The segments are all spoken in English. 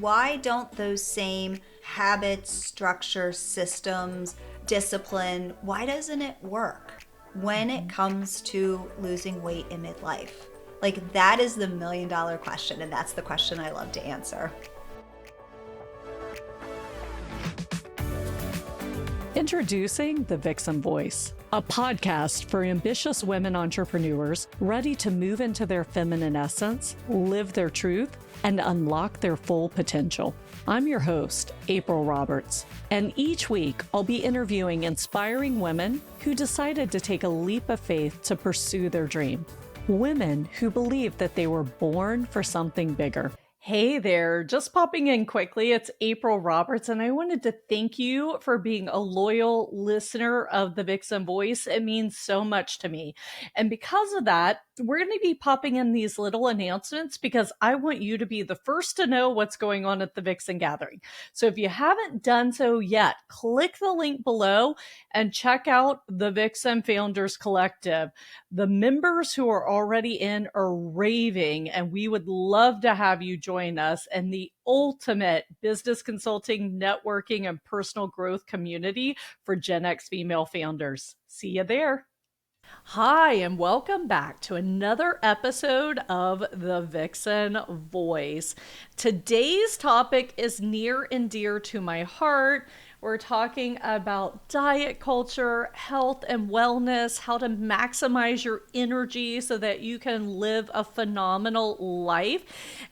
why don't those same habits, structure, systems, discipline, why doesn't it work when it comes to losing weight in midlife? Like, that is the $1,000,000 question, and that's the question I love to answer. Introducing The Vixen Voice, a podcast for ambitious women entrepreneurs ready to move into their feminine essence, live their truth, and unlock their full potential. I'm your host, April Roberts, and each week I'll be interviewing inspiring women who decided to take a leap of faith to pursue their dream. Women who believe that they were born for something bigger. Hey there, just popping in quickly. It's April Roberts, and I wanted to thank you for being a loyal listener of The Vixen Voice. It means so much to me. And because of that, we're going to be popping in these little announcements because I want you to be the first to know what's going on at the Vixen Gathering. So if you haven't done so yet, click the link below and check out the Vixen Founders Collective. The members who are already in are raving, and we would love to have you join us in the ultimate business consulting, networking, and personal growth community for Gen X female founders. See you there. Hi, and welcome back to another episode of The Vixen Voice. Today's topic is near and dear to my heart. We're talking about diet culture, health and wellness, how to maximize your energy so that you can live a phenomenal life.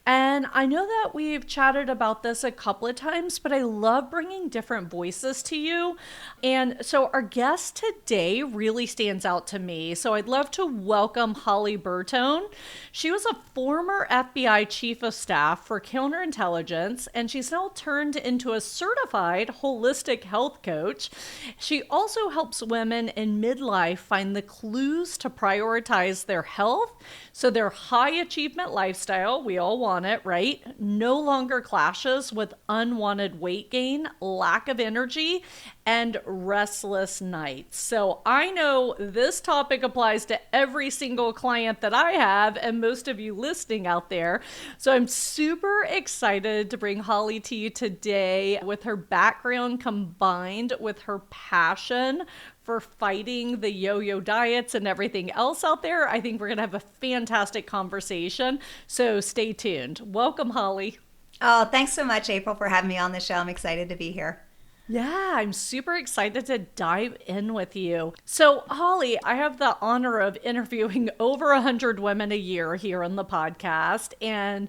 And I know that we've chatted about this a couple of times, but I love bringing different voices to you. And so our guest today really stands out to me. So I'd love to welcome Holly Bertone. She was a former FBI chief of staff for counterintelligence, and she's now turned into a certified holistic health coach. She also helps women in midlife find the clues to prioritize their health so their high achievement lifestyle, we all want it, right, no longer clashes with unwanted weight gain, lack of energy, and restless nights. So I know this topic applies to every single client that I have and most of you listening out there. So I'm super excited to bring Holly to you today with her background combined with her passion for fighting the yo-yo diets and everything else out there. I think we're going to have a fantastic conversation. So stay tuned. Welcome, Holly. Oh, thanks so much, April, for having me on the show. I'm excited to be here. Yeah, I'm super excited to dive in with you. So, Holly, I have the honor of interviewing over 100 women a year here on the podcast, and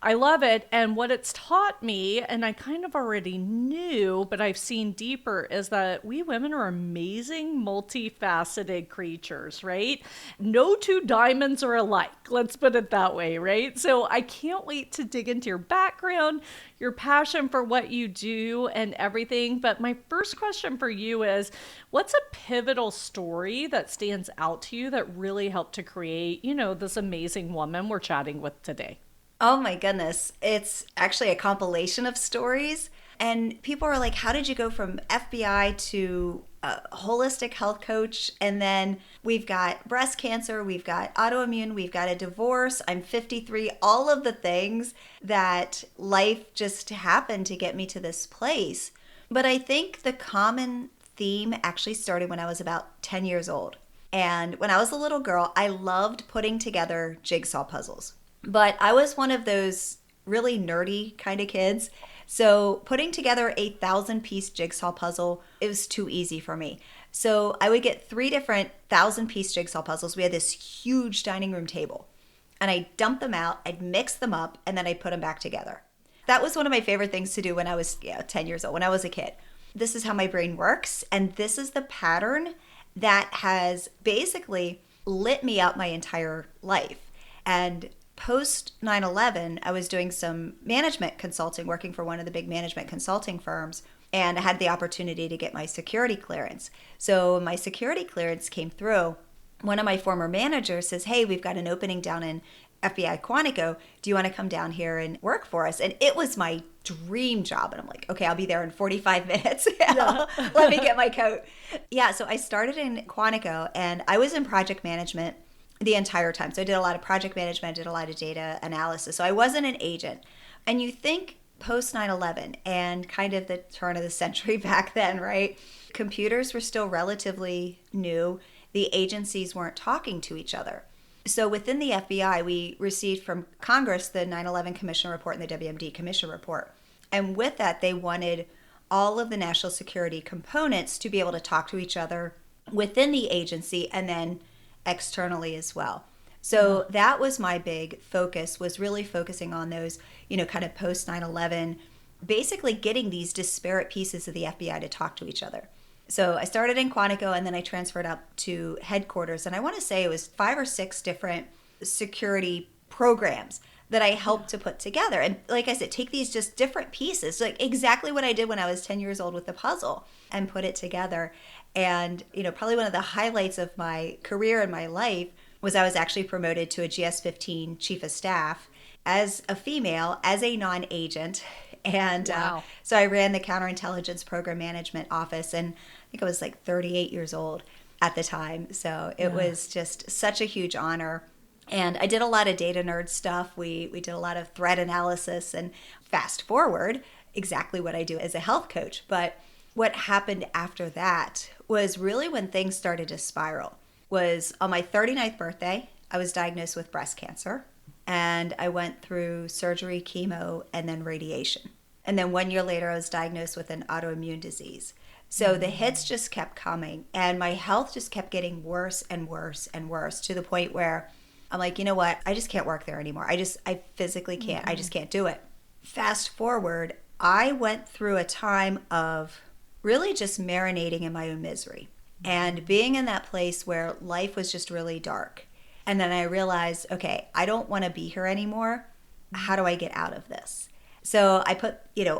I love it. And what it's taught me, and I kind of already knew, but I've seen deeper, is that we women are amazing, multifaceted creatures, right? No two diamonds are alike. Let's put it that way, right? So I can't wait to dig into your background, your passion for what you do and everything. But my first question for you is, what's a pivotal story that stands out to you that really helped to create, this amazing woman we're chatting with today? Oh my goodness. It's actually a compilation of stories. And people are like, how did you go from FBI to a holistic health coach? And then we've got breast cancer, we've got autoimmune, we've got a divorce, I'm 53, all of the things that life just happened to get me to this place. But I think the common theme actually started when I was about 10 years old. And when I was a little girl, I loved putting together jigsaw puzzles. But I was one of those really nerdy kind of kids. So putting together a 1,000-piece jigsaw puzzle, it was too easy for me. So I would get 3 different 1,000-piece jigsaw puzzles. We had this huge dining room table. And I'd dump them out, I'd mix them up, and then I'd put them back together. That was one of my favorite things to do when I was 10 years old, when I was a kid. This is how my brain works. And this is the pattern that has basically lit me up my entire life. And post 9/11, I was doing some management consulting, working for one of the big management consulting firms, and I had the opportunity to get my security clearance. So my security clearance came through. One of my former managers says, hey, we've got an opening down in FBI Quantico. Do you want to come down here and work for us? And it was my dream job. And I'm like, okay, I'll be there in 45 minutes. Yeah. Let me get my coat. Yeah, so I started in Quantico, and I was in project management the entire time. So I did a lot of project management, did a lot of data analysis. So I wasn't an agent. And you think post 9/11 and kind of the turn of the century back then, right? Computers were still relatively new. The agencies weren't talking to each other. So within the FBI, we received from Congress the 9/11 Commission Report and the WMD Commission Report. And with that, they wanted all of the national security components to be able to talk to each other within the agency and then externally as well. So that was my big focus, was really focusing on those, kind of post 9/11, basically getting these disparate pieces of the FBI to talk to each other. So I started in Quantico and then I transferred up to headquarters. And I want to say it was 5 or 6 different security programs that I helped to put together. And like I said, take these just different pieces, like exactly what I did when I was 10 years old with the puzzle, and put it together. And, probably one of the highlights of my career and my life was I was actually promoted to a GS-15 chief of staff as a female, as a non-agent. And Wow. So I ran the counterintelligence program management office, and I think I was like 38 years old at the time. So it was just such a huge honor. And I did a lot of data nerd stuff. We did a lot of threat analysis, and fast forward, exactly what I do as a health coach. But what happened after that was really when things started to spiral. Was on my 39th birthday, I was diagnosed with breast cancer, and I went through surgery, chemo, and then radiation. And then 1 year later, I was diagnosed with an autoimmune disease. So the hits just kept coming, and my health just kept getting worse and worse and worse, to the point where I'm like, you know what? I just can't work there anymore. I physically can't. I just can't do it. Fast forward, I went through a time of really just marinating in my own misery and being in that place where life was just really dark. And then I realized, okay, I don't want to be here anymore. How do I get out of this? So I put,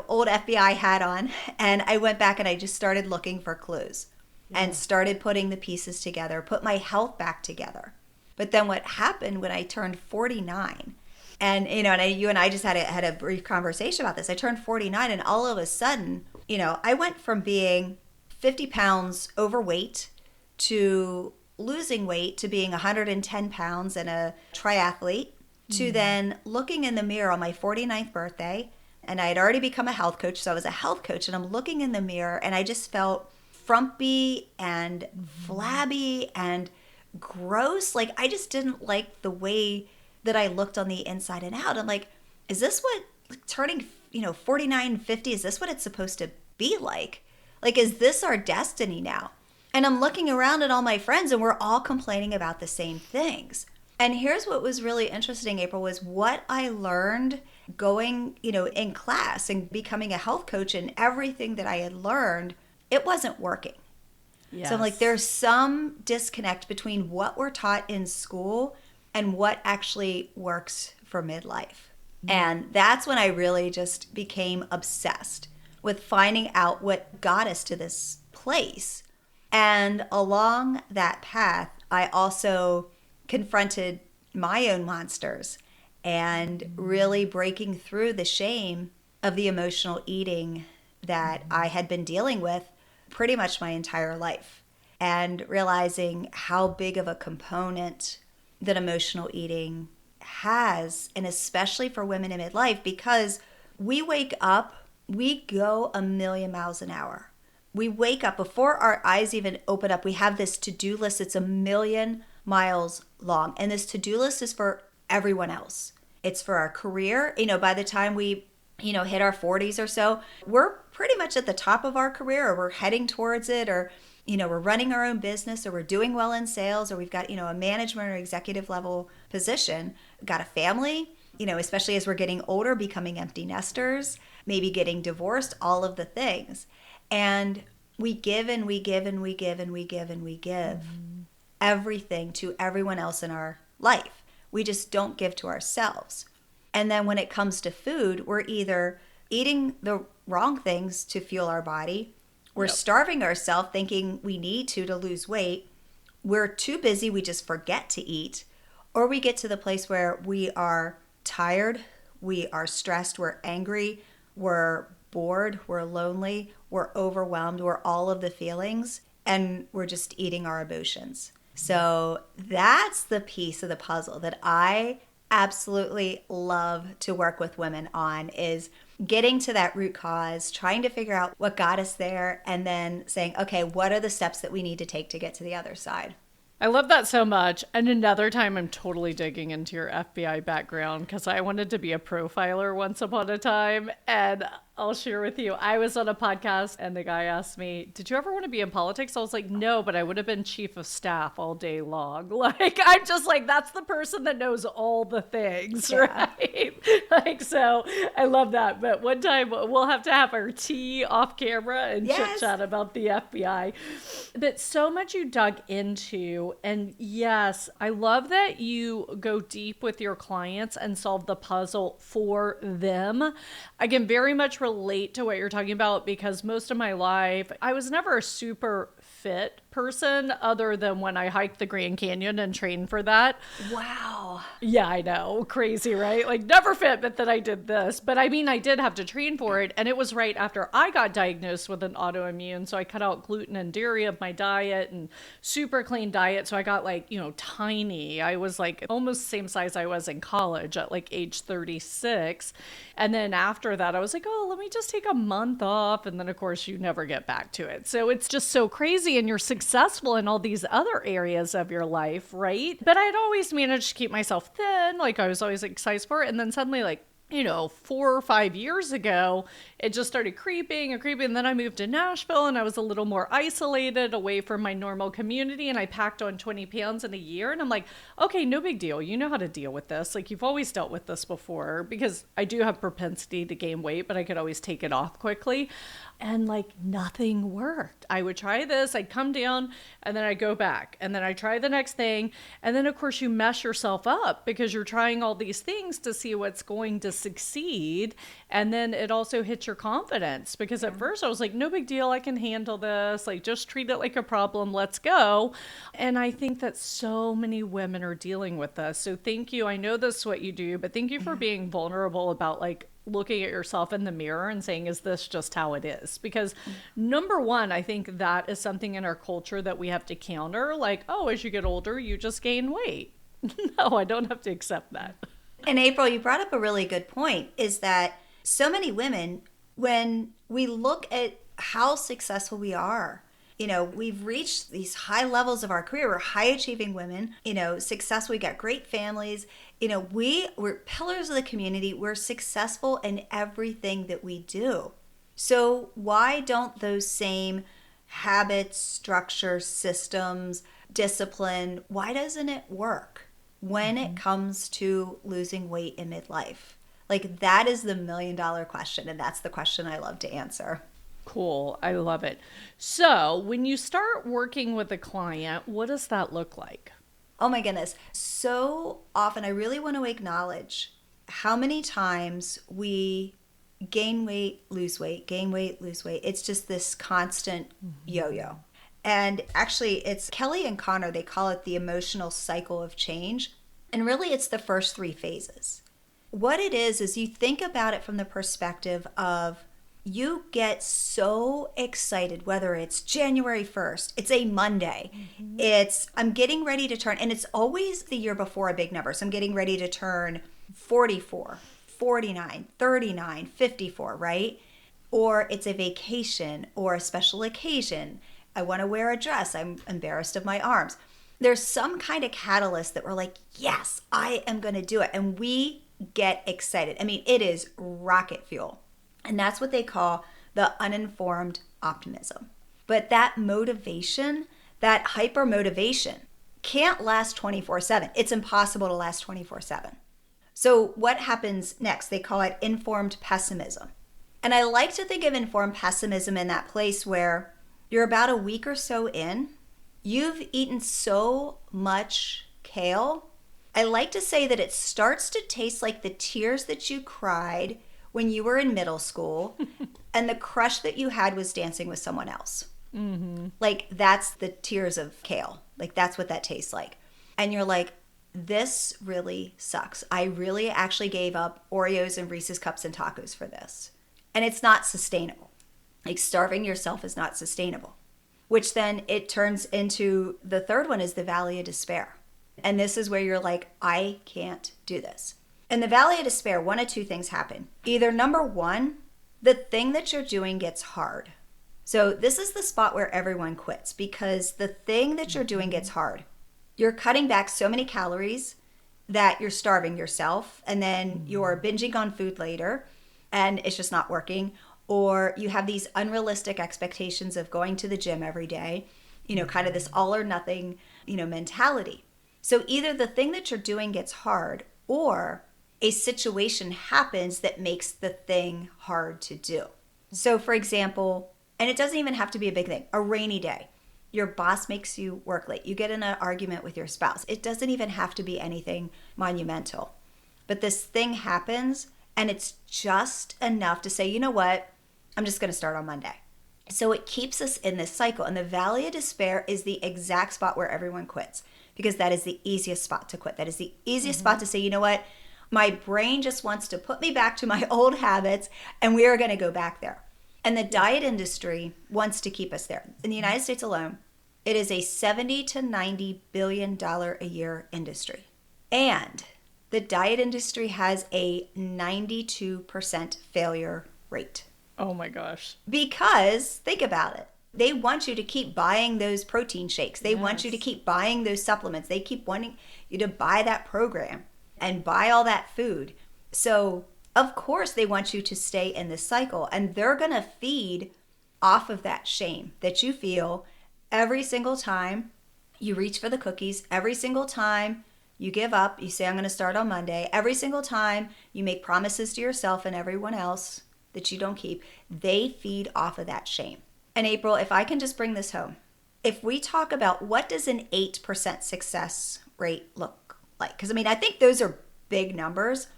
old FBI hat on, and I went back and I just started looking for clues and started putting the pieces together, put my health back together. But then what happened when I turned 49, and, you and I just had a brief conversation about this. I turned 49, and all of a sudden, I went from being 50 pounds overweight to losing weight to being 110 pounds and a triathlete to then looking in the mirror on my 49th birthday. And I had already become a health coach. So I was a health coach, and I'm looking in the mirror and I just felt frumpy and flabby and gross. Like, I just didn't like the way that I looked on the inside and out. I'm like, is this what turning, 49, 50, is this what it's supposed to be like? Like, is this our destiny now? And I'm looking around at all my friends, and we're all complaining about the same things. And here's what was really interesting, April, was what I learned going, in class and becoming a health coach, and everything that I had learned, it wasn't working. Yes. So I'm like, there's some disconnect between what we're taught in school and what actually works for midlife. And that's when I really just became obsessed with finding out what got us to this place. And along that path, I also confronted my own monsters and really breaking through the shame of the emotional eating that I had been dealing with pretty much my entire life, and realizing how big of a component that emotional eating has, and especially for women in midlife, because we wake up, we go a million miles an hour. We wake up before our eyes even open up. We have this to-do list. It's a million miles long. And this to-do list is for everyone else. It's for our career. By the time we, hit our 40s or so, we're pretty much at the top of our career, or we're heading towards it, or, we're running our own business, or we're doing well in sales, or we've got, a management or executive level position, got a family, especially as we're getting older, becoming empty nesters, maybe getting divorced, all of the things. And we give and we give and we give and we give and we give everything to everyone else in our life. We just don't give to ourselves. And then when it comes to food, we're either eating the wrong things to fuel our body, we're starving ourselves thinking we need to lose weight, we're too busy, we just forget to eat, or we get to the place where we are tired, we are stressed, we're angry, we're bored, we're lonely, we're overwhelmed, we're all of the feelings, and we're just eating our emotions. So that's the piece of the puzzle that I absolutely love to work with women on, is getting to that root cause, trying to figure out what got us there, and then saying, okay, what are the steps that we need to take to get to the other side? I love that so much. And another time, I'm totally digging into your FBI background because I wanted to be a profiler once upon a time. And I'll share with you, I was on a podcast and the guy asked me, did you ever want to be in politics? I was like, no, but I would have been chief of staff all day long. Like, I'm just like, that's the person that knows all the things, right? Like, so I love that. But one time we'll have to have our tea off camera and chit chat about the FBI. But so much you dug into. And yes, I love that you go deep with your clients and solve the puzzle for them. I can very much relate to what you're talking about because most of my life, I was never a super fit person other than when I hiked the Grand Canyon and trained for that. Wow. Yeah, I know. Crazy, right? Like never fit, but then I did this. But I mean, I did have to train for it. And it was right after I got diagnosed with an autoimmune. So I cut out gluten and dairy of my diet and super clean diet. So I got like, tiny. I was like almost the same size I was in college at like age 36. And then after that, I was like, oh, let me just take a month off. And then of course you never get back to it. So it's just so crazy. And you're successful in all these other areas of your life, right? But I'd always managed to keep myself thin. Like I was always exercise for it. And then suddenly 4 or 5 years ago, it just started creeping and creeping. And then I moved to Nashville and I was a little more isolated away from my normal community. And I packed on 20 pounds in a year. And I'm like, okay, no big deal. You know how to deal with this. Like you've always dealt with this before because I do have propensity to gain weight, but I could always take it off quickly. And nothing worked. I would try this, I'd come down, and then I'd go back. And then I try the next thing. And then, of course, you mess yourself up because you're trying all these things to see what's going to succeed. And then it also hits your confidence because at first I was like, no big deal. I can handle this. Like, just treat it like a problem. Let's go. And I think that so many women are dealing with this. So thank you. I know this is what you do, but thank you for being vulnerable about looking at yourself in the mirror and saying, is this just how it is? Because number one, I think that is something in our culture that we have to counter. Like, oh, as you get older, you just gain weight. No, I don't have to accept that. And April, you brought up a really good point, is that so many women, when we look at how successful we are, we've reached these high levels of our career. We're high achieving women, successful. We got great families. We're pillars of the community. We're successful in everything that we do. So why don't those same habits, structure, systems, discipline, why doesn't it work when it comes to losing weight in midlife? That is the $1 million question. And that's the question I love to answer. Cool. I love it. So when you start working with a client, what does that look like? Oh my goodness. So often I really want to acknowledge how many times we gain weight, lose weight, gain weight, lose weight. It's just this constant yo-yo. And actually it's Kelly and Connor, they call it the emotional cycle of change. And really it's the first 3 phases. What it is you think about it from the perspective of you get so excited, whether it's January 1st, it's a Monday, I'm getting ready to turn, and it's always the year before a big number. So I'm getting ready to turn 44, 49, 39, 54, right? Or it's a vacation or a special occasion. I want to wear a dress. I'm embarrassed of my arms. There's some kind of catalyst that we're like, yes, I am going to do it. And we get excited. I mean, it is rocket fuel. And that's what they call the uninformed optimism. But that motivation, that hyper motivation, can't last 24/7. It's impossible to last 24/7. So what happens next? They call it informed pessimism. And I like to think of informed pessimism in that place where you're about a week or so in, you've eaten so much kale. I like to say that it starts to taste like the tears that you cried when you were in middle school and the crush that you had was dancing with someone else. That's the tears of kale. That's what that tastes like. And you're like, this really sucks. I really actually gave up Oreos and Reese's Cups and tacos for this. And it's not sustainable. Starving yourself is not sustainable. Which then it turns into the third one is the valley of despair. And this is where you're like, I can't do this. In the valley of despair, one of two things happen. Either number one, the thing that you're doing gets hard. So this is the spot where everyone quits because the thing that you're doing gets hard. You're cutting back so many calories that you're starving yourself, and then you're binging on food later and it's just not working. Or you have these unrealistic expectations of going to the gym every day, kind of this all or nothing, mentality. So either the thing that you're doing gets hard or a situation happens that makes the thing hard to do. So for example, and it doesn't even have to be a big thing, a rainy day. Your boss makes you work late. You get in an argument with your spouse. It doesn't even have to be anything monumental. But this thing happens and it's just enough to say, you know what? I'm just going to start on Monday. So it keeps us in this cycle. And the valley of despair is the exact spot where everyone quits because that is the easiest spot to quit. That is the easiest spot to say, you know what? My brain just wants to put me back to my old habits and we are going to go back there. And the diet industry wants to keep us there. In the United States alone, it is a $70 to $90 billion a year industry. And the diet industry has a 92% failure rate. Oh my gosh. Because, think about it, they want you to keep buying those protein shakes. They want you to keep buying those supplements. They keep wanting you to buy that program and buy all that food. So, of course, they want you to stay in this cycle. And they're going to feed off of that shame that you feel every single time you reach for the cookies, every single time you give up, you say, I'm going to start on Monday, every single time you make promises to yourself and everyone else that you don't keep, they feed off of that shame. And April, if I can just bring this home, if we talk about what does an 8% success rate look like? Because I think those are big numbers,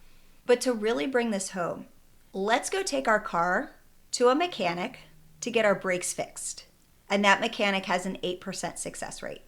but to really bring this home, let's go take our car to a mechanic to get our brakes fixed. And that mechanic has an 8% success rate.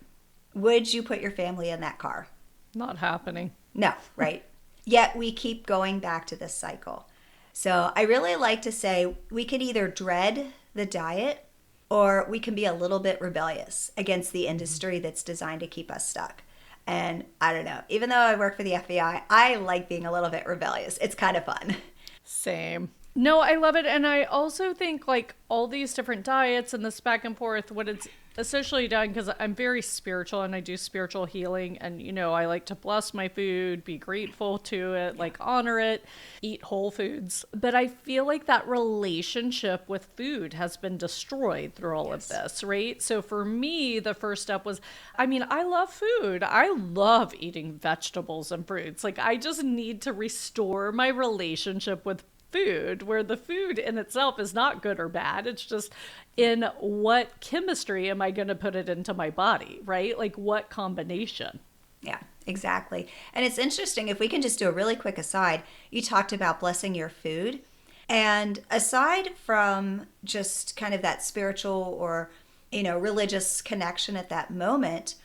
Would you put your family in that car? Not happening. No, right? Yet we keep going back to this cycle. So I really like to say we can either dread the diet or we can be a little bit rebellious against the industry that's designed to keep us stuck. And I don't know, even though I work for the FBI, I like being a little bit rebellious. It's kind of fun. Same. No, I love it. And I also think all these different diets and this back and forth, what it's essentially done, because I'm very spiritual and I do spiritual healing. And, I like to bless my food, be grateful to it, honor it, eat whole foods. But I feel like that relationship with food has been destroyed through all of this, right? So for me, the first step was, I love food. I love eating vegetables and fruits. I just need to restore my relationship with food, where the food in itself is not good or bad. It's just in what chemistry am I going to put it into my body, right? What combination? Yeah, exactly. And it's interesting, if we can just do a really quick aside, you talked about blessing your food. And aside from just kind of that spiritual or, religious connection at that moment,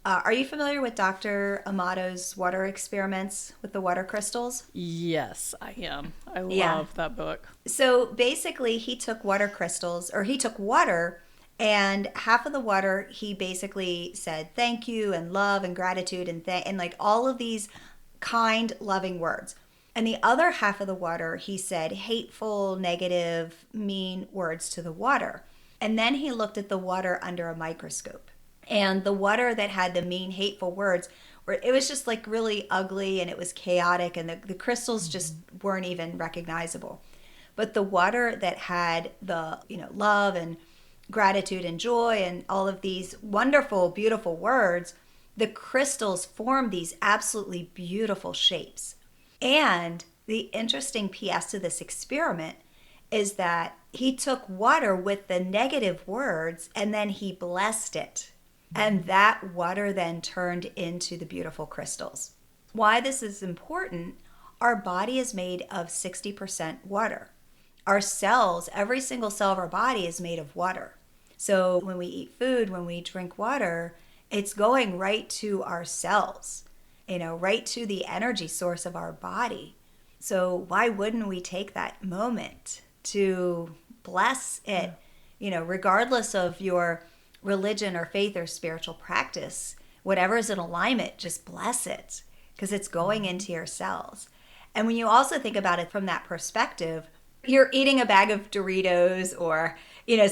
are you familiar with Dr. Amato's water experiments with the water crystals? Yes, I am. I love that book. So basically, he took water crystals, or he took water, and half of the water, he basically said thank you and love and gratitude and all of these kind, loving words. And the other half of the water, he said hateful, negative, mean words to the water. And then he looked at the water under a microscope. And the water that had the mean, hateful words, it was just really ugly and it was chaotic and the crystals just weren't even recognizable. But the water that had the, love and gratitude and joy and all of these wonderful, beautiful words, the crystals formed these absolutely beautiful shapes. And the interesting PS to this experiment is that he took water with the negative words and then he blessed it. And that water then turned into the beautiful crystals. Why this is important, our body is made of 60% water. Our cells, every single cell of our body is made of water. So when we eat food, when we drink water, it's going right to our cells, right to the energy source of our body. So why wouldn't we take that moment to bless it, regardless of your religion or faith or spiritual practice, whatever is in alignment, just bless it because it's going into your cells. And when you also think about it from that perspective, you're eating a bag of Doritos or,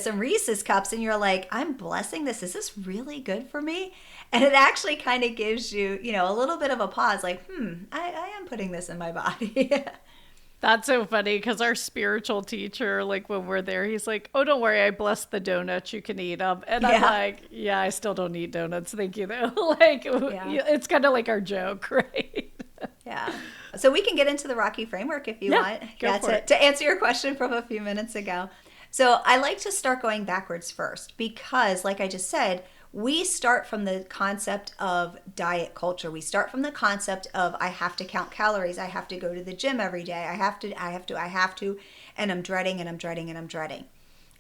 some Reese's cups and you're like, I'm blessing this. Is this really good for me? And it actually kind of gives you, a little bit of a pause like, I am putting this in my body. That's so funny because our spiritual teacher, like when we're there, he's like, oh, don't worry, I bless the donuts. You can eat them. And I'm like, yeah, I still don't eat donuts. Thank you, though. It's kind of like our joke, right? Yeah. So we can get into the Rocky framework if you want. Go for it. To answer your question from a few minutes ago. So I like to start going backwards first because, like I just said, we start from the concept of diet culture. We start from the concept of I have to count calories. I have to go to the gym every day. I have to, and I'm dreading and I'm dreading and I'm dreading.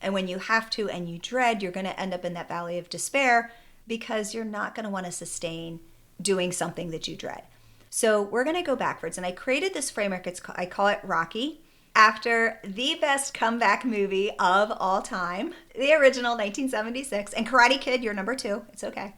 And when you have to and you dread, you're going to end up in that valley of despair because you're not going to want to sustain doing something that you dread. So we're going to go backwards. And I created this framework. I call it Rocky, after the best comeback movie of all time, the original 1976, and Karate Kid, you're number 2. It's okay.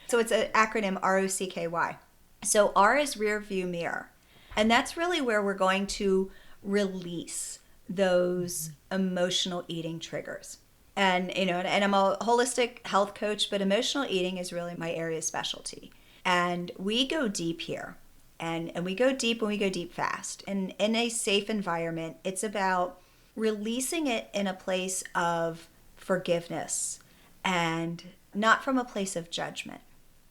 So it's an acronym ROCKY. So R is rear view mirror. And that's really where we're going to release those emotional eating triggers. And, and I'm a holistic health coach, but emotional eating is really my area of specialty. And we go deep here. And we go deep when we go deep fast. And in a safe environment, it's about releasing it in a place of forgiveness and not from a place of judgment.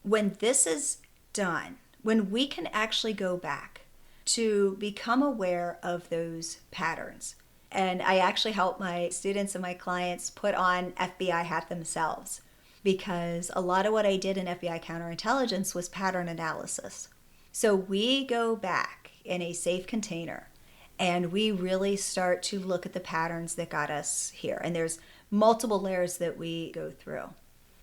When this is done, when we can actually go back to become aware of those patterns. And I actually help my students and my clients put on FBI hat themselves because a lot of what I did in FBI counterintelligence was pattern analysis. So we go back in a safe container and we really start to look at the patterns that got us here. And there's multiple layers that we go through.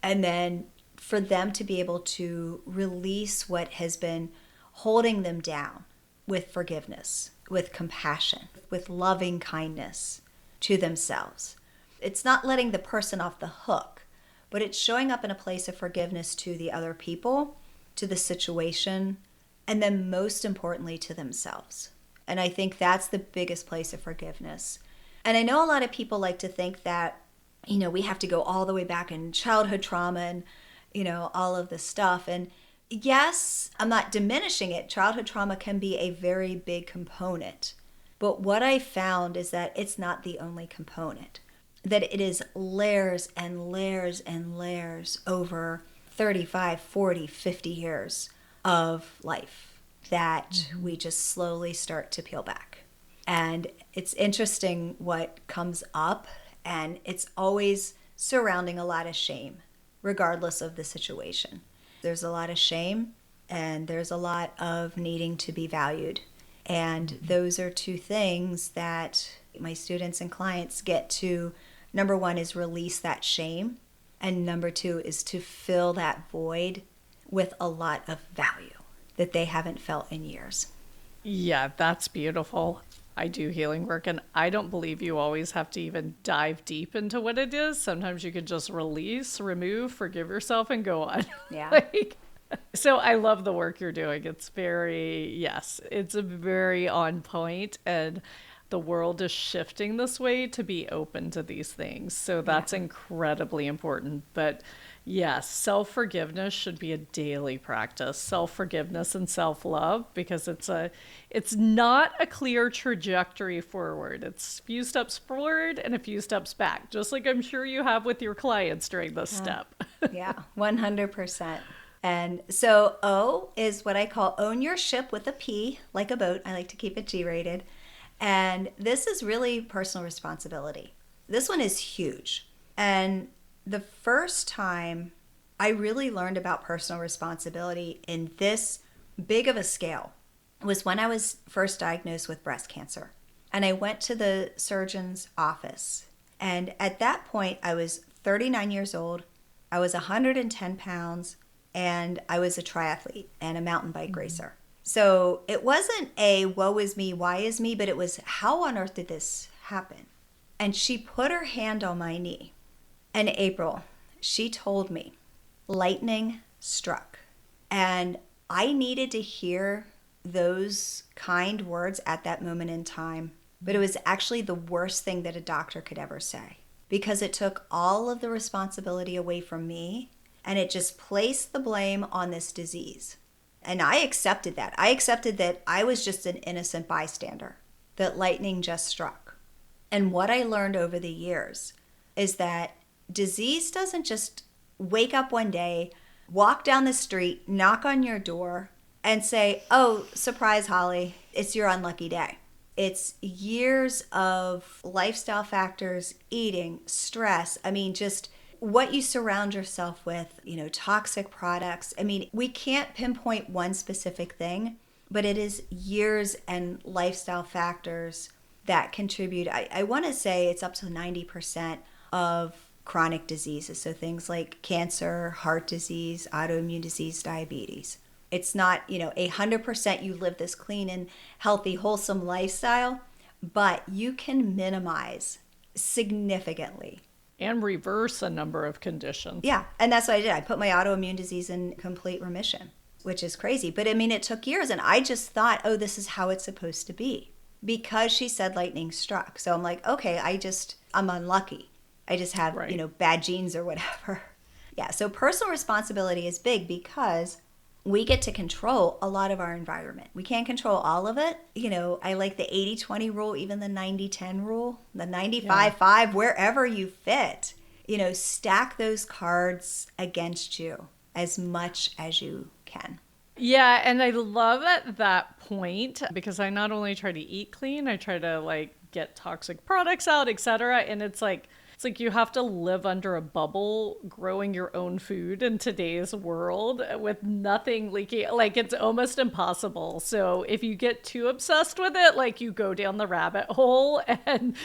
And then for them to be able to release what has been holding them down with forgiveness, with compassion, with loving kindness to themselves. It's not letting the person off the hook, but it's showing up in a place of forgiveness to the other people, to the situation, and then most importantly to themselves. And I think that's the biggest place of forgiveness. And I know a lot of people like to think that, we have to go all the way back in childhood trauma and, all of this stuff. And yes, I'm not diminishing it. Childhood trauma can be a very big component. But what I found is that it's not the only component, that it is layers and layers and layers over 35, 40, 50 years of life that we just slowly start to peel back. And it's interesting what comes up, and it's always surrounding a lot of shame, regardless of the situation. There's a lot of shame, and there's a lot of needing to be valued. And those are two things that my students and clients get to. Number one is release that shame, and number two is to fill that void with a lot of value that they haven't felt in years. Yeah, that's beautiful. I do healing work, and I don't believe you always have to even dive deep into what it is. Sometimes you can just release, remove, forgive yourself, and go on. Yeah. So I love the work you're doing. It's it's very on point, and the world is shifting this way to be open to these things. So that's incredibly important. But yes, self-forgiveness should be a daily practice. Self-forgiveness and self-love, because it's not a clear trajectory forward. It's a few steps forward and a few steps back, just like I'm sure you have with your clients during this step. Yeah, 100%. And so O is what I call own your ship with a P, like a boat. I like to keep it G-rated. And this is really personal responsibility. This one is huge. And the first time I really learned about personal responsibility in this big of a scale was when I was first diagnosed with breast cancer. And I went to the surgeon's office. And at that point, I was 39 years old. I was 110 pounds. And I was a triathlete and a mountain bike racer. So it wasn't a woe is me, why is me, but it was how on earth did this happen? And she put her hand on my knee. And April, she told me, lightning struck. And I needed to hear those kind words at that moment in time, but it was actually the worst thing that a doctor could ever say, because it took all of the responsibility away from me and it just placed the blame on this disease. And I accepted that. I accepted that I was just an innocent bystander, that lightning just struck. And what I learned over the years is that disease doesn't just wake up one day, walk down the street, knock on your door, and say, oh, surprise, Holly, it's your unlucky day. It's years of lifestyle factors, eating, stress. I mean, just what you surround yourself with, toxic products. I mean, we can't pinpoint one specific thing, but it is years and lifestyle factors that contribute. I want to say it's up to 90% of chronic diseases. So things like cancer, heart disease, autoimmune disease, diabetes. It's not, 100% you live this clean and healthy, wholesome lifestyle, but you can minimize significantly. And reverse a number of conditions. Yeah, and that's what I did. I put my autoimmune disease in complete remission, which is crazy. But I mean, it took years, and I just thought, oh, this is how it's supposed to be, because she said lightning struck. So I'm like, okay, I'm unlucky. I just have, right. Bad genes or whatever. Yeah, so personal responsibility is big because we get to control a lot of our environment. We can't control all of it. I like the 80-20 rule, even the 90-10 rule, the 95-5, wherever you fit. Stack those cards against you as much as you can. Yeah, and I love at that point, because I not only try to eat clean, I try to get toxic products out, etc. And it's like you have to live under a bubble growing your own food in today's world with nothing leaking. It's almost impossible. So if you get too obsessed with it, you go down the rabbit hole. And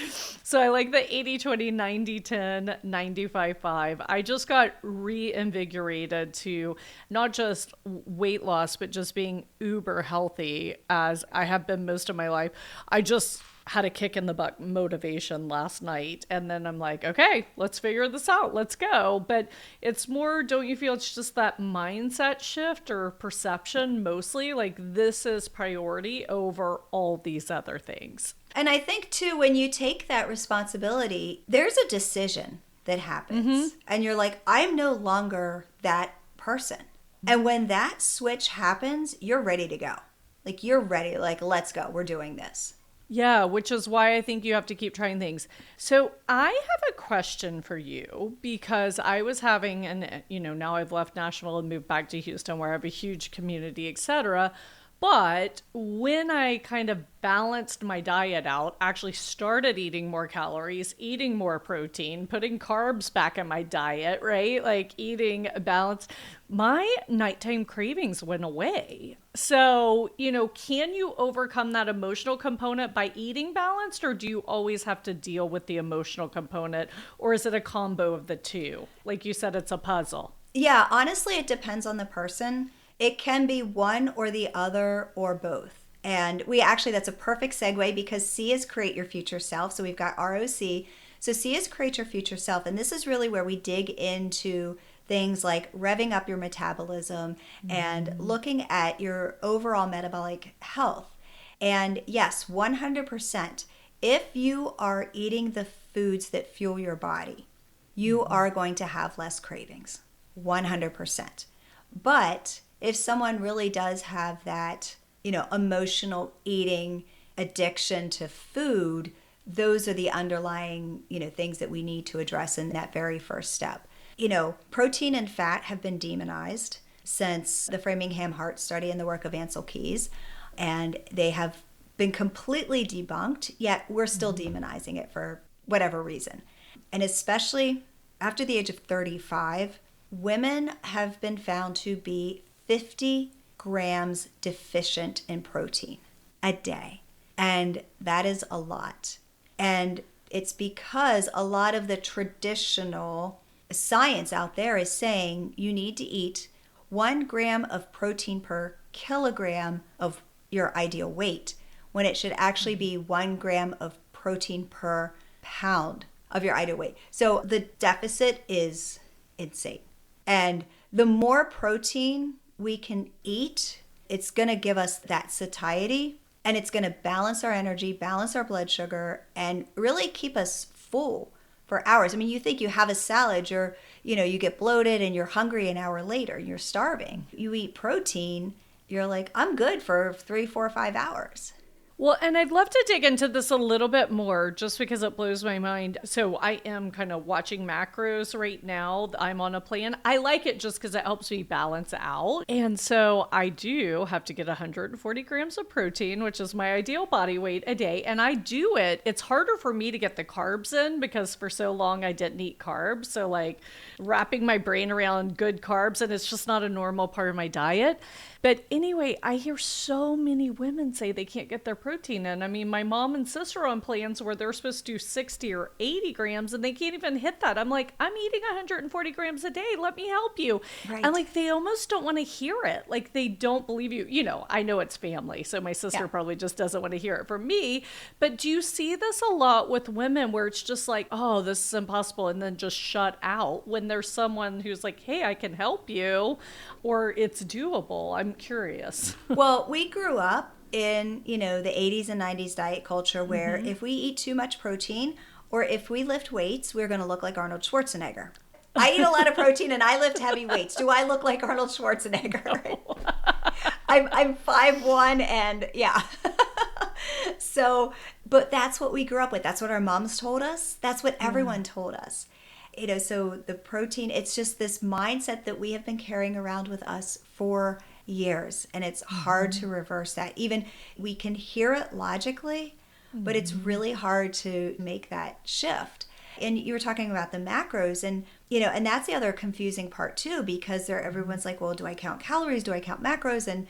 so I like the 80-20, 90-10, 95-5. I just got reinvigorated to not just weight loss, but just being uber healthy, as I have been most of my life. I just had a kick in the butt motivation last night. And then I'm like, okay, let's figure this out. Let's go. But it's more, don't you feel it's just that mindset shift or perception mostly? This is priority over all these other things. And I think too, when you take that responsibility, there's a decision that happens. Mm-hmm. And you're like, I'm no longer that person. And when that switch happens, you're ready to go. You're ready. Let's go. We're doing this. Yeah, which is why I think you have to keep trying things. So I have a question for you, because I was having, and now I've left Nashville and moved back to Houston where I have a huge community, etc. But when I kind of balanced my diet out, actually started eating more calories, eating more protein, putting carbs back in my diet, right? Eating balanced, my nighttime cravings went away. So, can you overcome that emotional component by eating balanced, or do you always have to deal with the emotional component, or is it a combo of the two? Like you said, it's a puzzle. Yeah, honestly, it depends on the person. It can be one or the other or both. And that's a perfect segue, because C is create your future self. So we've got ROC. So C is create your future self. And this is really where we dig into things like revving up your metabolism and looking at your overall metabolic health. And yes, 100%, if you are eating the foods that fuel your body, you are going to have less cravings, 100%. But if someone really does have that, emotional eating addiction to food, those are the underlying, things that we need to address in that very first step. Protein and fat have been demonized since the Framingham Heart Study and the work of Ansel Keys, and they have been completely debunked, yet we're still demonizing it for whatever reason. And especially after the age of 35, women have been found to be 50 grams deficient in protein a day. And that is a lot. And it's because a lot of the traditional science out there is saying you need to eat 1 gram of protein per kilogram of your ideal weight, when it should actually be 1 gram of protein per pound of your ideal weight. So the deficit is insane. And the more protein we can eat, It's going to give us that satiety, and it's going to balance our energy, balance our blood sugar, and really keep us full for hours. I mean, you think you have a salad, you get bloated and you're hungry an hour later, you're starving. You eat protein, you're like, I'm good for 3, 4, 5 hours. Well, and I'd love to dig into this a little bit more just because it blows my mind. So I am kind of watching macros right now. I'm on a plan. I like it just because it helps me balance out. And so I do have to get 140 grams of protein, which is my ideal body weight a day. And I do it. It's harder for me to get the carbs in because for so long I didn't eat carbs. So like wrapping my brain around good carbs, and it's just not a normal part of my diet. But anyway, I hear so many women say they can't get their protein in. I mean, my mom and sister are on plans where they're supposed to do 60 or 80 grams and they can't even hit that. I'm like, I'm eating 140 grams a day. Let me help you. Right. And like, they almost don't want to hear it. Like, they don't believe you. You know, I know it's family, so my sister probably just doesn't want to hear it from me. But do you see this a lot with women where it's just like, oh, this is impossible, and then just shut out when there's someone who's like, hey, I can help you, or it's doable? I'm curious. Well, we grew up in, the 80s and 90s diet culture where if we eat too much protein or if we lift weights, we're going to look like Arnold Schwarzenegger. I eat a lot of protein and I lift heavy weights. Do I look like Arnold Schwarzenegger? No. I'm 5'1", and yeah. So, but that's what we grew up with. That's what our moms told us. That's what everyone told us. So the protein, it's just this mindset that we have been carrying around with us for years, and it's hard to reverse that. Even we can hear it logically, but it's really hard to make that shift. And you were talking about the macros, and and that's the other confusing part too, because everyone's like, well, do I count calories? Do I count macros? And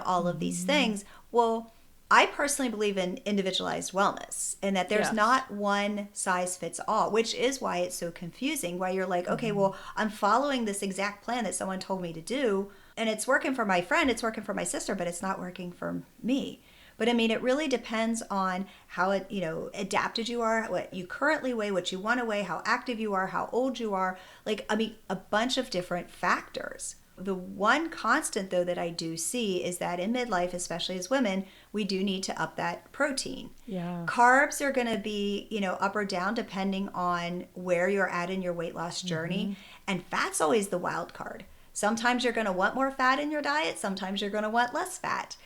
all of these things. Well, I personally believe in individualized wellness, and that there's not one size fits all, which is why it's so confusing, why you're like, okay, well, I'm following this exact plan that someone told me to do, and it's working for my friend, it's working for my sister, but it's not working for me. But I mean, it really depends on how adapted you are, what you currently weigh, what you want to weigh, how active you are, how old you are, a bunch of different factors. The one constant, though, that I do see is that in midlife, especially as women, we do need to up that protein. Yeah. Carbs are going to be, up or down depending on where you're at in your weight loss journey. And fat's always the wild card. Sometimes you're going to want more fat in your diet. Sometimes you're going to want less fat.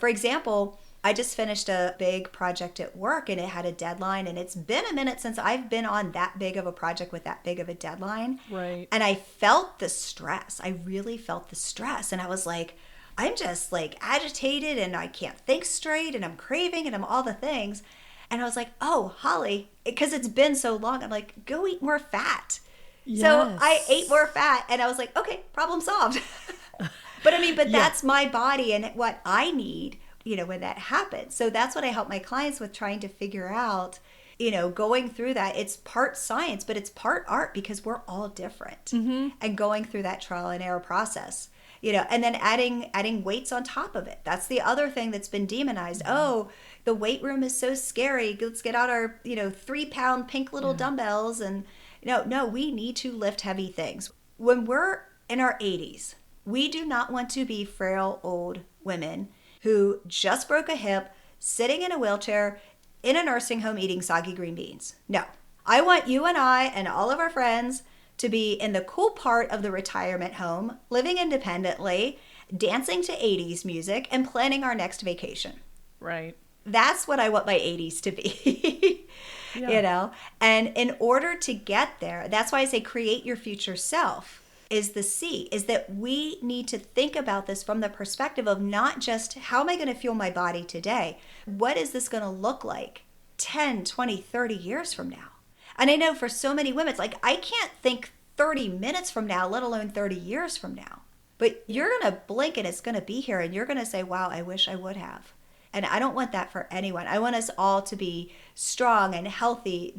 For example, I just finished a big project at work, and it had a deadline, and it's been a minute since I've been on that big of a project with that big of a deadline. Right. And I felt the stress. I really felt the stress. And I was like, I'm just like agitated, and I can't think straight, and I'm craving, and I'm all the things. And I was like, oh, Holly, because it's been so long, I'm like, go eat more fat. Yes. So I ate more fat, and I was like, okay, problem solved. But that's my body and what I need, when that happens. So that's what I help my clients with, trying to figure out, going through that. It's part science, but it's part art, because we're all different, and going through that trial and error process, and then adding weights on top of it. That's the other thing that's been demonized. Oh, the weight room is so scary. Let's get out our, 3-pound pink little dumbbells. And no, we need to lift heavy things. When we're in our 80s, we do not want to be frail old women who just broke a hip, sitting in a wheelchair, in a nursing home eating soggy green beans. No. I want you and I and all of our friends to be in the cool part of the retirement home, living independently, dancing to 80s music, and planning our next vacation. Right. That's what I want my 80s to be. And in order to get there, that's why I say create your future self. Is the C, is that we need to think about this from the perspective of not just how am I going to fuel my body today? What is this going to look like 10, 20, 30 years from now? And I know for so many women, it's like, I can't think 30 minutes from now, let alone 30 years from now. But you're going to blink and it's going to be here, and you're going to say, wow, I wish I would have. And I don't want that for anyone. I want us all to be strong and healthy.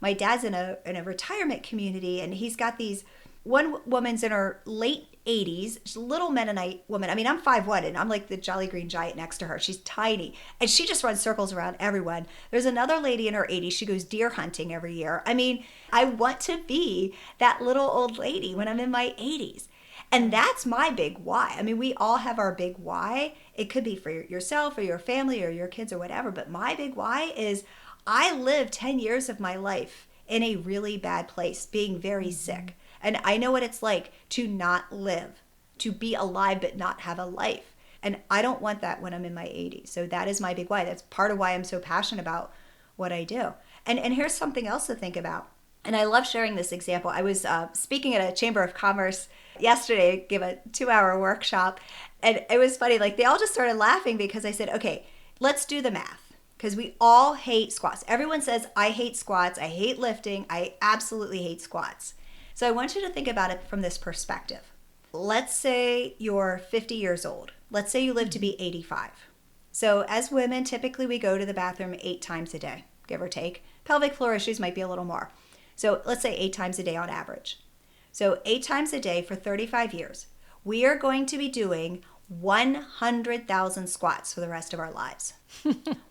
My dad's in a retirement community, and he's got these. One woman's in her late 80s, she's a little Mennonite woman. I mean, I'm 5'1", and I'm like the Jolly Green Giant next to her. She's tiny, and she just runs circles around everyone. There's another lady in her 80s. She goes deer hunting every year. I mean, I want to be that little old lady when I'm in my 80s. And that's my big why. I mean, we all have our big why. It could be for yourself or your family or your kids or whatever. But my big why is I lived 10 years of my life in a really bad place, being very sick. And I know what it's like to not live, to be alive but not have a life. And I don't want that when I'm in my 80s. So that is my big why. That's part of why I'm so passionate about what I do. And here's something else to think about. And I love sharing this example. I was speaking at a Chamber of Commerce yesterday, give a 2-hour workshop. And it was funny, like they all just started laughing because I said, okay, let's do the math. Because we all hate squats. Everyone says, I hate squats. I hate lifting. I absolutely hate squats. So I want you to think about it from this perspective. Let's say you're 50 years old. Let's say you live to be 85. So as women, typically we go to the bathroom 8 times a day, give or take. Pelvic floor issues might be a little more. So let's say 8 times a day on average. So 8 times a day for 35 years. We are going to be doing 100,000 squats for the rest of our lives,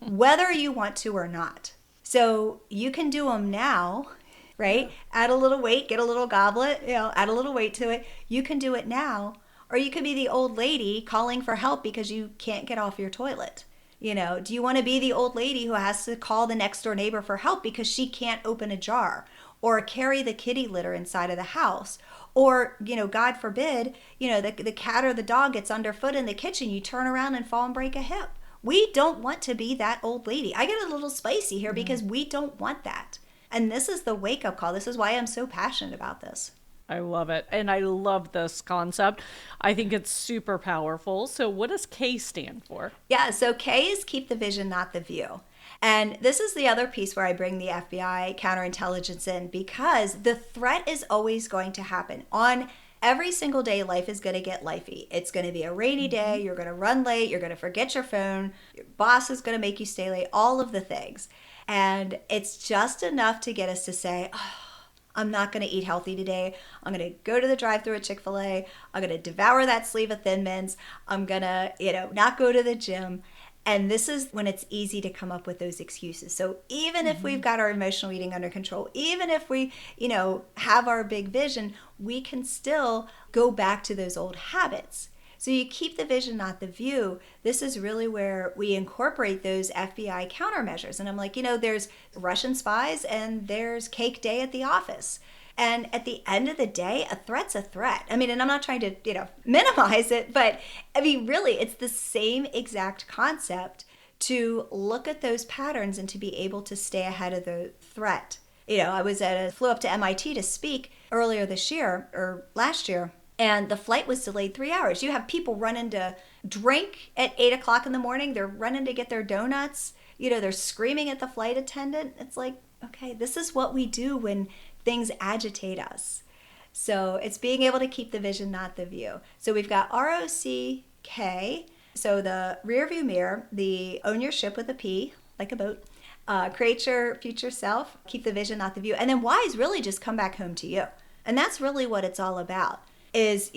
whether you want to or not. So you can do them now, right? Add a little weight, get a little goblet, add a little weight to it. You can do it now, or you could be the old lady calling for help because you can't get off your toilet. Do you want to be the old lady who has to call the next door neighbor for help because she can't open a jar or carry the kitty litter inside of the house? Or, God forbid, the cat or the dog gets underfoot in the kitchen, you turn around and fall and break a hip. We don't want to be that old lady. I get a little spicy here because we don't want that. And this is the wake-up call. This is why I'm so passionate about this. I love it. And I love this concept. I think it's super powerful. So what does K stand for? Yeah, so K is keep the vision, not the view. And this is the other piece where I bring the FBI counterintelligence in, because the threat is always going to happen. On every single day, life is going to get lifey. It's going to be a rainy day. You're going to run late. You're going to forget your phone. Your boss is going to make you stay late, all of the things. And it's just enough to get us to say, oh, I'm not going to eat healthy today. I'm going to go to the drive-thru at Chick-fil-A. I'm going to devour that sleeve of Thin Mints. I'm going to, not go to the gym. And this is when it's easy to come up with those excuses. So even if we've got our emotional eating under control, even if we, have our big vision, we can still go back to those old habits. So you keep the vision, not the view. This is really where we incorporate those FBI countermeasures. And I'm like, there's Russian spies and there's cake day at the office. And at the end of the day, a threat's a threat. I mean, and I'm not trying to, minimize it, but I mean, really, it's the same exact concept to look at those patterns and to be able to stay ahead of the threat. I flew up to MIT to speak earlier this year or last year, and the flight was delayed 3 hours. You have people running to drink at 8 o'clock in the morning. They're running to get their donuts. They're screaming at the flight attendant. It's like, okay, this is what we do when things agitate us. So it's being able to keep the vision, not the view. So we've got ROCK. So the rear view mirror, the own your ship with a P, like a boat, create your future self, keep the vision, not the view. And then Y is really just come back home to you. And that's really what it's all about is,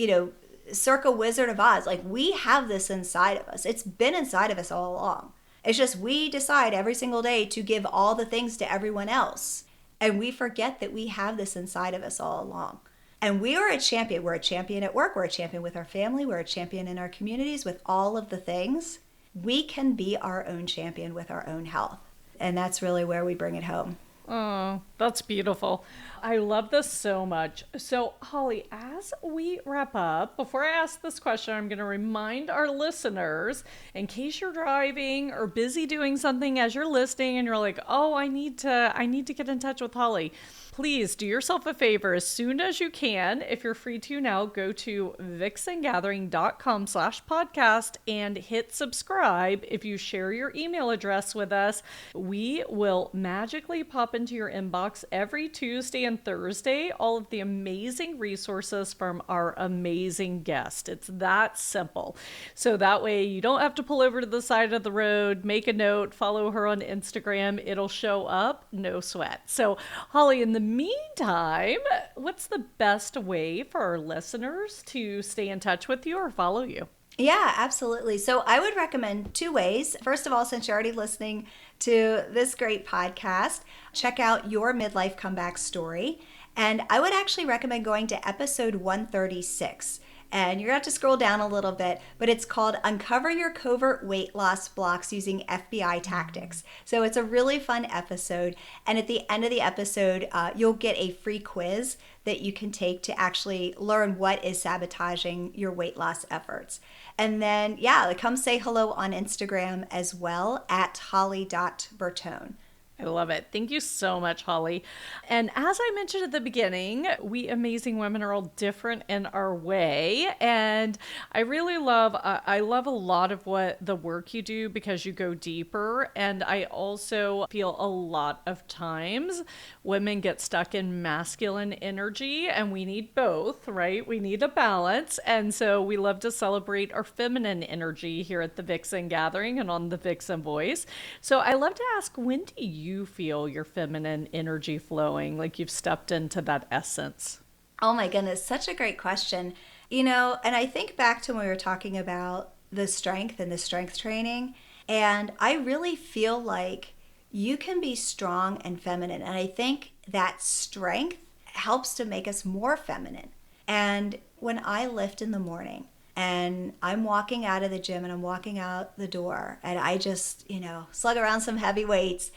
circa Wizard of Oz. Like we have this inside of us. It's been inside of us all along. It's just we decide every single day to give all the things to everyone else. And we forget that we have this inside of us all along. And we are a champion. We're a champion at work. We're a champion with our family. We're a champion in our communities with all of the things. We can be our own champion with our own health. And that's really where we bring it home. Oh, that's beautiful. I love this so much. So, Holly, as we wrap up, before I ask this question, I'm going to remind our listeners, in case you're driving or busy doing something as you're listening and you're like, oh, I need to get in touch with Holly. Please do yourself a favor as soon as you can. If you're free to now, go to vixengathering.com/podcast and hit subscribe. If you share your email address with us, we will magically pop into your inbox every Tuesday and Thursday all of the amazing resources from our amazing guest. It's that simple. So that way you don't have to pull over to the side of the road, make a note, follow her on Instagram. It'll show up, no sweat. So Holly, in the meantime, what's the best way for our listeners to stay in touch with you or follow you? Yeah, absolutely. So I would recommend 2 ways. First of all, since you're already listening to this great podcast, check out Your Midlife Comeback Story. And I would actually recommend going to episode 136. And you're going to have to scroll down a little bit, but it's called Uncover Your Covert Weight Loss Blocks Using FBI Tactics. So it's a really fun episode. And at the end of the episode, you'll get a free quiz that you can take to actually learn what is sabotaging your weight loss efforts. And then, come say hello on Instagram as well at holly.bertone. I love it. Thank you so much, Holly. And as I mentioned at the beginning, we amazing women are all different in our way. And I really love a lot of what the work you do because you go deeper. And I also feel a lot of times women get stuck in masculine energy and we need both, right? We need a balance. And so we love to celebrate our feminine energy here at the Vixen Gathering and on the Vixen Voice. So I love to ask, when do you feel your feminine energy flowing, like you've stepped into that essence? Oh my goodness, such a great question. And I think back to when we were talking about the strength and the strength training, and I really feel like you can be strong and feminine. And I think that strength helps to make us more feminine. And when I lift in the morning and I'm walking out of the gym and I'm walking out the door and I just, slug around some heavy weights,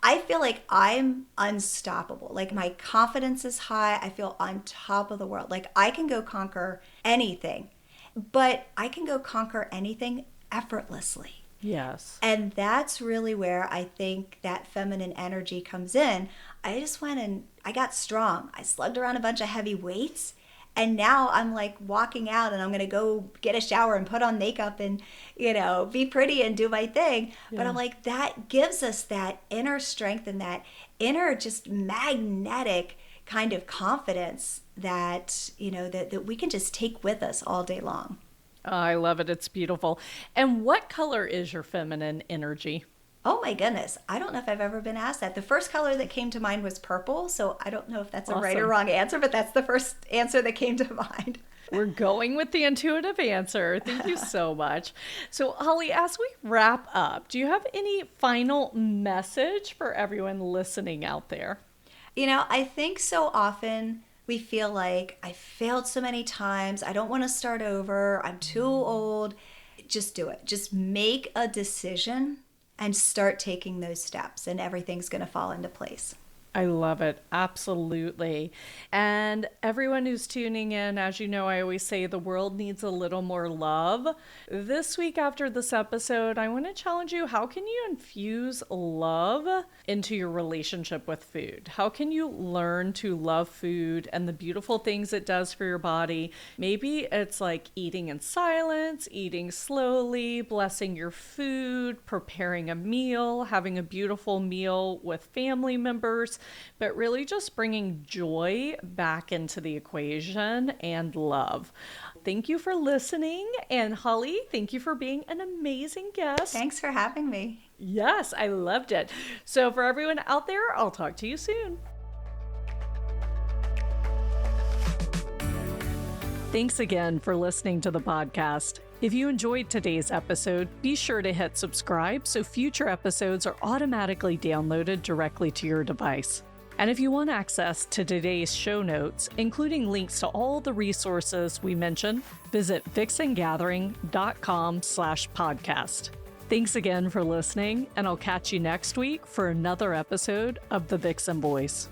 I feel like I'm unstoppable. Like my confidence is high. I feel on top of the world. Like I can go conquer anything, but I can go conquer anything effortlessly. Yes. And that's really where I think that feminine energy comes in. I just went and I got strong. I slugged around a bunch of heavy weights. And now I'm like walking out and I'm going to go get a shower and put on makeup and, be pretty and do my thing. Yeah. But I'm like, that gives us that inner strength and that inner just magnetic kind of confidence that, that we can just take with us all day long. I love it. It's beautiful. And what color is your feminine energy? Oh my goodness. I don't know if I've ever been asked that. The first color that came to mind was purple. So I don't know if that's a right or wrong answer, but that's the first answer that came to mind. We're going with the intuitive answer. Thank you so much. So Holly, as we wrap up, do you have any final message for everyone listening out there? I think so often we feel like I failed so many times. I don't want to start over. I'm too old. Just do it. Just make a decision and start taking those steps and everything's going to fall into place. I love it. Absolutely. And everyone who's tuning in, as you know, I always say the world needs a little more love. This week after this episode, I want to challenge you. How can you infuse love into your relationship with food? How can you learn to love food and the beautiful things it does for your body? Maybe it's like eating in silence, eating slowly, blessing your food, preparing a meal, having a beautiful meal with family members, but really just bringing joy back into the equation and love. Thank you for listening. And Holly, thank you for being an amazing guest. Thanks for having me. Yes, I loved it. So for everyone out there, I'll talk to you soon. Thanks again for listening to the podcast. If you enjoyed today's episode, be sure to hit subscribe so future episodes are automatically downloaded directly to your device. And if you want access to today's show notes, including links to all the resources we mentioned, visit vixengathering.com/podcast. Thanks again for listening, and I'll catch you next week for another episode of The Vixen Voice.